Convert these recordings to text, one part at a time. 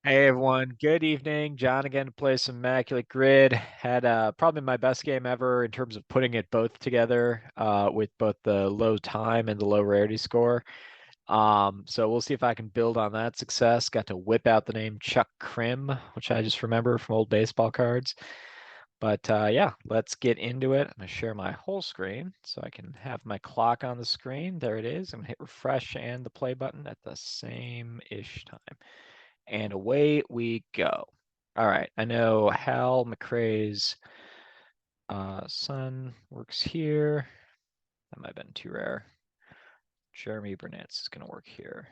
Hey everyone, good evening. John again to play some Immaculate Grid. Had probably my best game ever in terms of putting it both together with both the low time and the low rarity score. So we'll see if I can build on that success. Got to whip out the name Chuck Krim, which I just remember from old baseball cards. But yeah, let's get into it. I'm gonna share my whole screen so I can have my clock on the screen. There it is. I'm gonna hit refresh and the play button at the same-ish time. And away we go. All right, I know Hal McRae's son works here. That might have been too rare. Jeremy Burnett's is going to work here.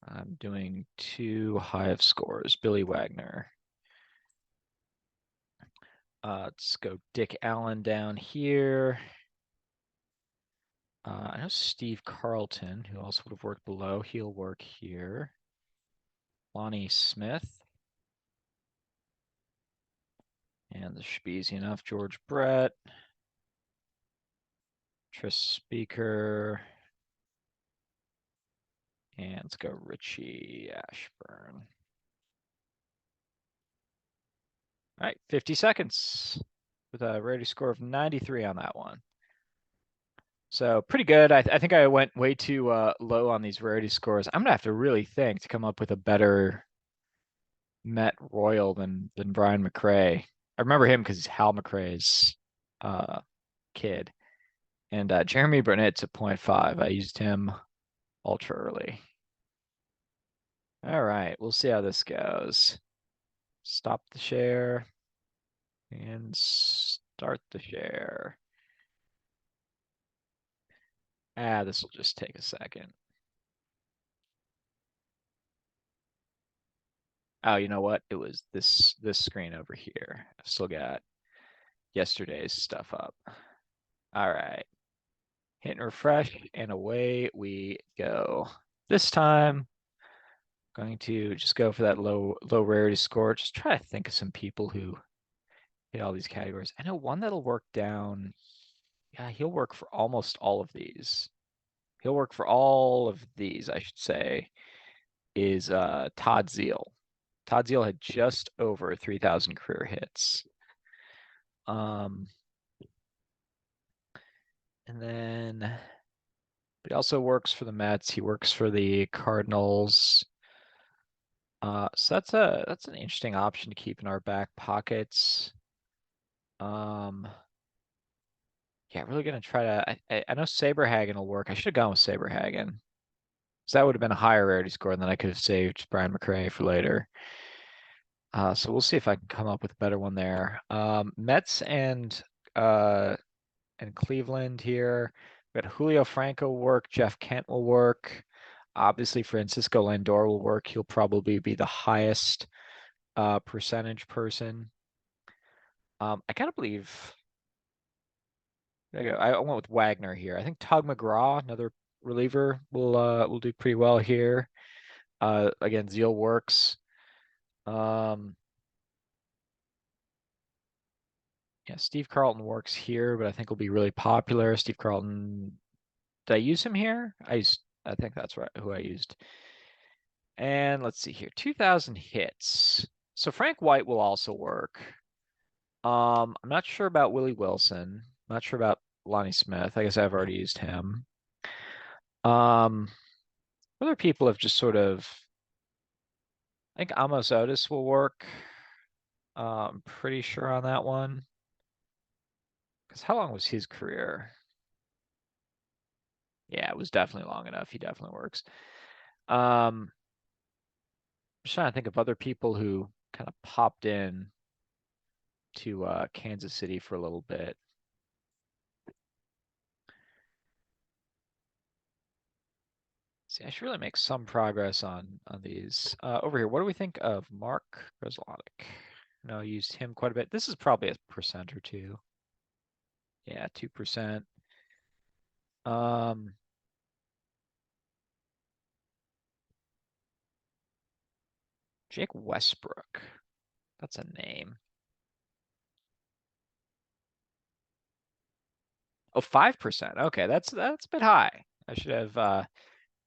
I'm doing too high of scores. Billy Wagner. Let's go Dick Allen down here. I know Steve Carlton, who also would have worked below. He'll work here. Lonnie Smith. And this should be easy enough. George Brett. Tris Speaker. And let's go Richie Ashburn. All right, 50 seconds with a rarity score of 93 on that one. So pretty good. I think I went way too low on these rarity scores. I'm gonna have to really think to come up with a better Met Royal than Brian McRae. I remember him because he's Hal McRae's kid. And Jeremy Burnett's at 0.5. I used him ultra early. All right, we'll see how this goes. Stop the share and start the share. This will just take a second. Oh, you know what? It was this screen over here. I've still got yesterday's stuff up. All right. Hit and refresh, and away we go. This time, going to just go for that low rarity score. Just try to think of some people who hit all these categories. I know one that'll work down. Yeah, he'll work for almost all of these. He'll work for all of these, I should say, is Todd Zeal. Todd Zeal had just over 3,000 career hits. Um, and then but he also works for the Mets. He works for the Cardinals. So that's an interesting option to keep in our back pockets. Um, yeah, really gonna try to. I know Saberhagen will work. I should have gone with Saberhagen, because that would have been a higher rarity score, and then I could have saved Brian McRae for later. So we'll see if I can come up with a better one there. Mets uh and Cleveland here. We got Julio Franco will work. Jeff Kent will work. Obviously, Francisco Lindor will work. He'll probably be the highest percentage person. I gotta believe. I went with Wagner here. I think Tug McGraw, another reliever, will do pretty well here. Again, Zeal works. Um, yeah, Steve Carlton works here, but I think will be really popular. Steve Carlton, did I use him here? I think that's right, who I used. And let's see here, 2,000 hits. So Frank White will also work. I'm not sure about Willie Wilson. Not sure about Lonnie Smith. I guess I've already used him. Um, Other people have just sort of, I think Amos Otis will work. I'm pretty sure on that one. Because how long was his career? Yeah, it was definitely long enough. He definitely works. I'm just trying to think of other people who kind of popped in to Kansas City for a little bit. See, I should really make some progress on these. Over here, what do we think of Mark Reslotic? No, I used him quite a bit. This is probably a percent or two. Yeah, 2%. Um, Jake Westbrook. That's a name. Oh, 5%. Okay, that's a bit high. I should have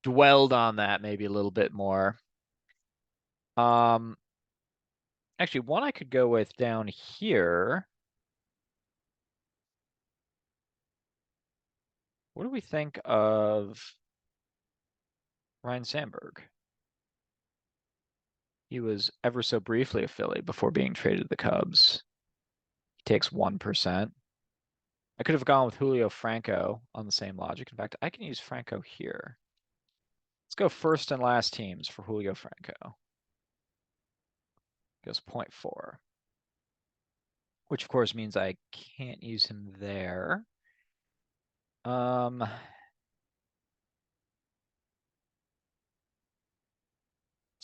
dwelled on that maybe a little bit more. Um, Actually, one I could go with down here. What do we think of Ryan Sandberg? He was ever so briefly a Philly before being traded to the Cubs. He takes 1%. I could have gone with Julio Franco on the same logic. In fact, I can use Franco here. Let's go first and last teams for Julio Franco. Goes 0.4, which of course means I can't use him there. Let's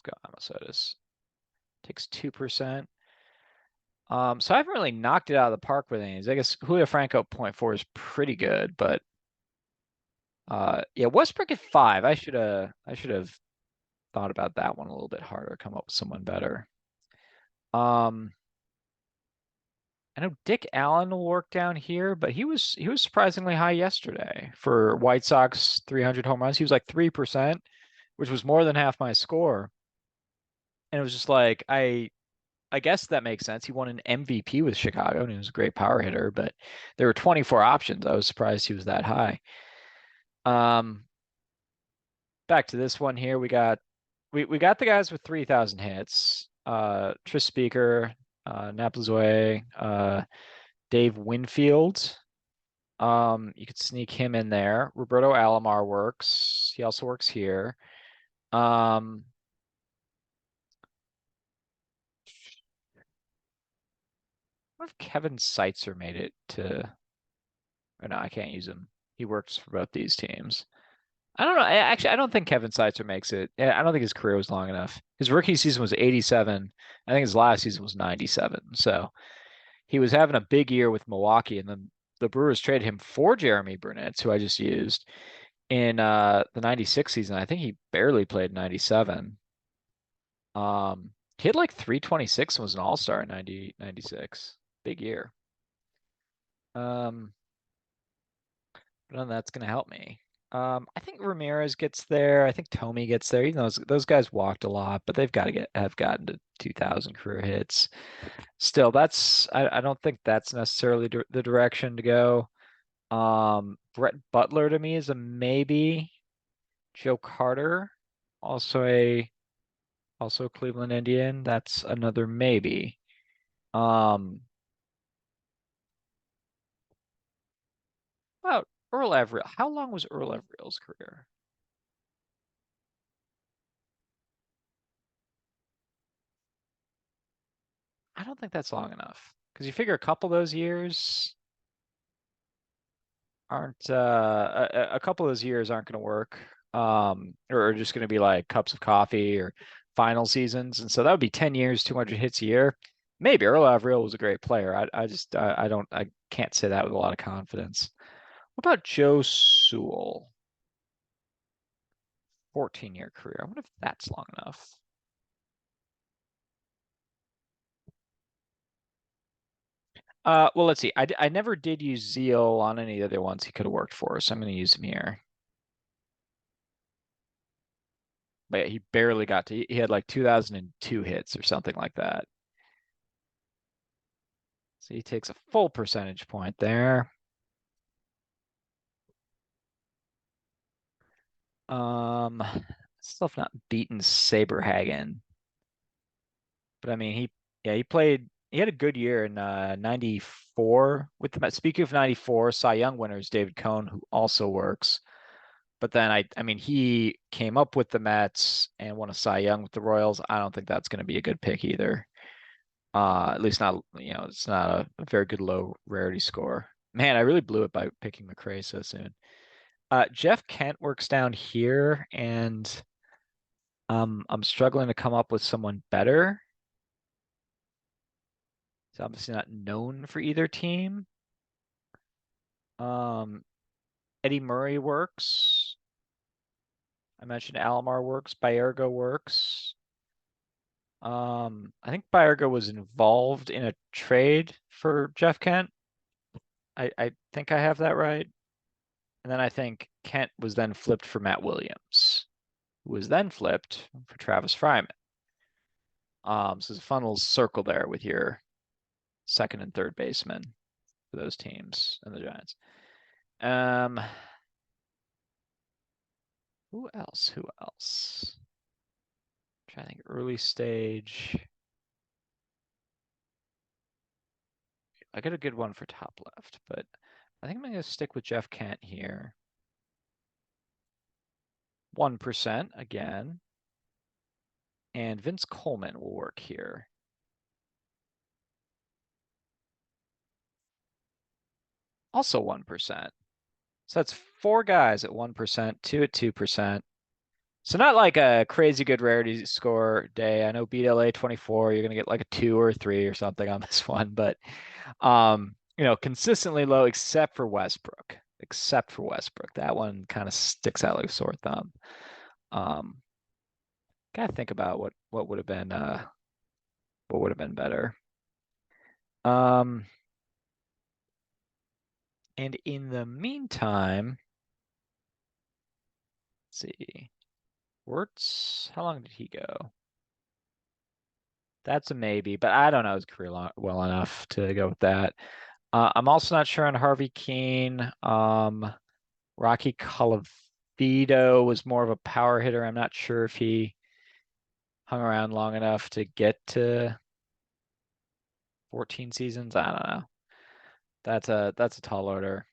go Amasotis. Takes 2%. So I haven't really knocked it out of the park with any. I guess Julio Franco 0.4 is pretty good, but yeah, Westbrook at 5. I should have thought about that one a little bit harder, come up with someone better. Um, I know Dick Allen will work down here, but he was surprisingly high yesterday for White Sox 300 home runs. He was like 3%, which was more than half my score. And it was just like I guess that makes sense. He won an MVP with Chicago and he was a great power hitter, but there were 24 options. I was surprised he was that high. Um, Back to this one here. We got the guys with 3,000 hits. Tris Speaker, Naplazoe, Dave Winfield. You could sneak him in there. Roberto Alomar works. He also works here. Um, what if Kevin Seitzer made it to? Or no, I can't use him. He works for both these teams. I don't know. Actually, I don't think Kevin Seitzer makes it. I don't think his career was long enough. His rookie season was 87. I think his last season was 97. So he was having a big year with Milwaukee, and then the Brewers traded him for Jeremy Burnett, who I just used in the 96 season. I think he barely played 97. He had like 326 and was an all-star in 96. Big year. Um, but none of that's going to help me. I think Ramirez gets there. I think Tomey gets there. Even those guys walked a lot, but they've got to have gotten to 2,000 career hits. Still, I don't think that's necessarily the direction to go. Brett Butler to me is a maybe. Joe Carter, also a Cleveland Indian. That's another maybe. Um, about Earl Averill. How long was Earl Averill's career? I don't think that's long enough because you figure a couple of those years aren't a couple of those years aren't going to work. Or are just going to be like cups of coffee or final seasons, and so that would be 10 years, 200 hits a year. Maybe Earl Averill was a great player. I can't say that with a lot of confidence. What about Joe Sewell? 14-year career. I wonder if that's long enough. Well, let's see. I never did use Zeal on any of the other ones he could have worked for, so I'm going to use him here. But yeah, he barely got to. He had like 2002 hits or something like that. So he takes a full percentage point there. Um, Still have not beaten Saberhagen, but I mean he played. He had a good year in 94 with the Mets. Speaking of 94, Cy Young winners David Cohn, who also works. But then I mean, he came up with the Mets and won a Cy Young with the Royals. I don't think that's going to be a good pick either. At least not, it's not a very good low rarity score. Man, I really blew it by picking McRae so soon. Jeff Kent works down here, and I'm struggling to come up with someone better. He's obviously not known for either team. Um, Eddie Murray works. I mentioned Alomar works. Baerga works. I think Baerga was involved in a trade for Jeff Kent. I think I have that right. And then I think Kent was then flipped for Matt Williams, who was then flipped for Travis Fryman. So there's a fun little circle there with your second and third baseman for those teams and the Giants. Um, who else? Who else? I'm trying to think early stage. I got a good one for top left, but I think I'm going to stick with Jeff Kent here. 1% again. And Vince Coleman will work here. Also 1%. So that's 4 guys at 1%, 2 at 2%. So not like a crazy good rarity score day. I know BLA 24, you're gonna get like a 2 or 3 or something on this one, but consistently low except for Westbrook. Except for Westbrook. That one kind of sticks out like a sore thumb. Gotta think about what would have been better. And in the meantime, let's see. Wirtz, how long did he go? That's a maybe, but I don't know his career well enough to go with that. I'm also not sure on Harvey Keene. Rocky Colavito was more of a power hitter. I'm not sure if he hung around long enough to get to 14 seasons. I don't know. That's a tall order.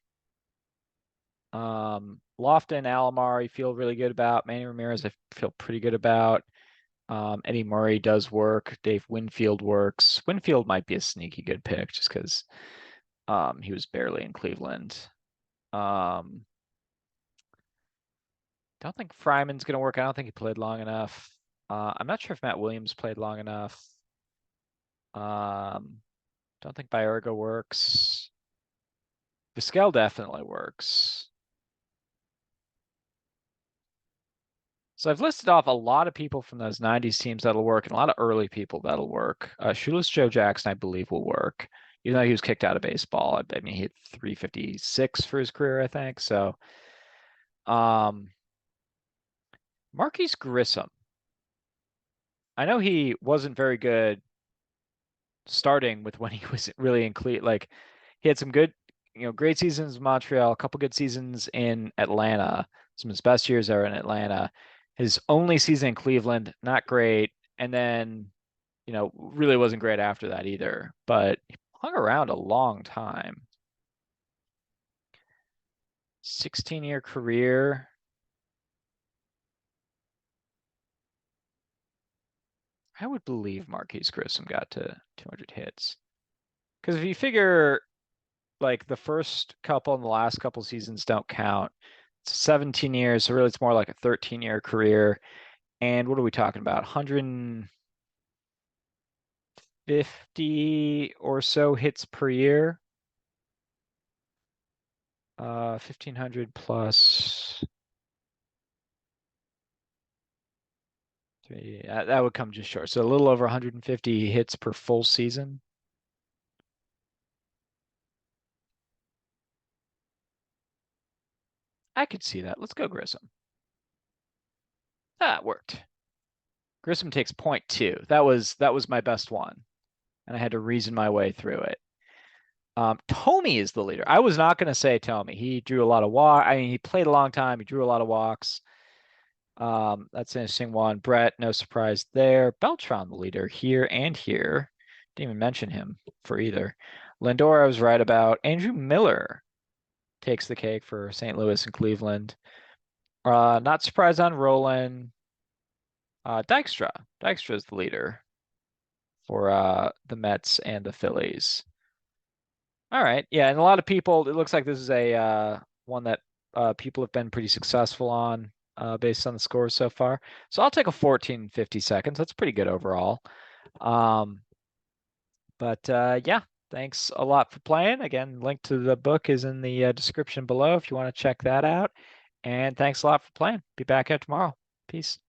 Lofton, Alomar, I feel really good about. Manny Ramirez, I feel pretty good about. Eddie Murray does work. Dave Winfield works. Winfield might be a sneaky good pick just because he was barely in Cleveland. Don't think Fryman's going to work. I don't think he played long enough. I'm not sure if Matt Williams played long enough. Don't think Baerga works. Vizquel definitely works. So I've listed off a lot of people from those 90s teams that'll work and a lot of early people that'll work. Shoeless Joe Jackson, I believe, will work. Even though he was kicked out of baseball. I mean, he hit 356 for his career, I think. So, Marquise Grissom. I know he wasn't very good starting with when he was really in Cleveland. Like, he had some good, great seasons in Montreal, a couple good seasons in Atlanta. Some of his best years are in Atlanta. His only season in Cleveland, not great. And then, really wasn't great after that either. But he hung around a long time. 16-year career. I would believe Marquise Grissom got to 200 hits. Because if you figure like the first couple and the last couple seasons don't count, it's 17 years, so really it's more like a 13-year career. And what are we talking about? 150 or so hits per year. 1,500 plus 3. That would come just short. So a little over 150 hits per full season. I could see that. Let's go Grissom. That worked. Grissom takes 0.2. That was my best one, and I had to reason my way through it. Tomey is the leader. I was not going to say Tomey. He drew a lot of walk. I mean, he played a long time. He drew a lot of walks. That's an interesting one. Brett, no surprise there. Beltran, the leader here and here. Didn't even mention him for either. Lindor, I was right about. Andrew Miller takes the cake for St. Louis and Cleveland. Not surprised on Roland. Dykstra. Dykstra is the leader for the Mets and the Phillies. All right. Yeah, and a lot of people, it looks like this is a one that people have been pretty successful on based on the scores so far. So I'll take a 14.50 seconds. That's pretty good overall. But yeah, thanks a lot for playing. Again, link to the book is in the description below if you want to check that out. And thanks a lot for playing. Be back here tomorrow. Peace.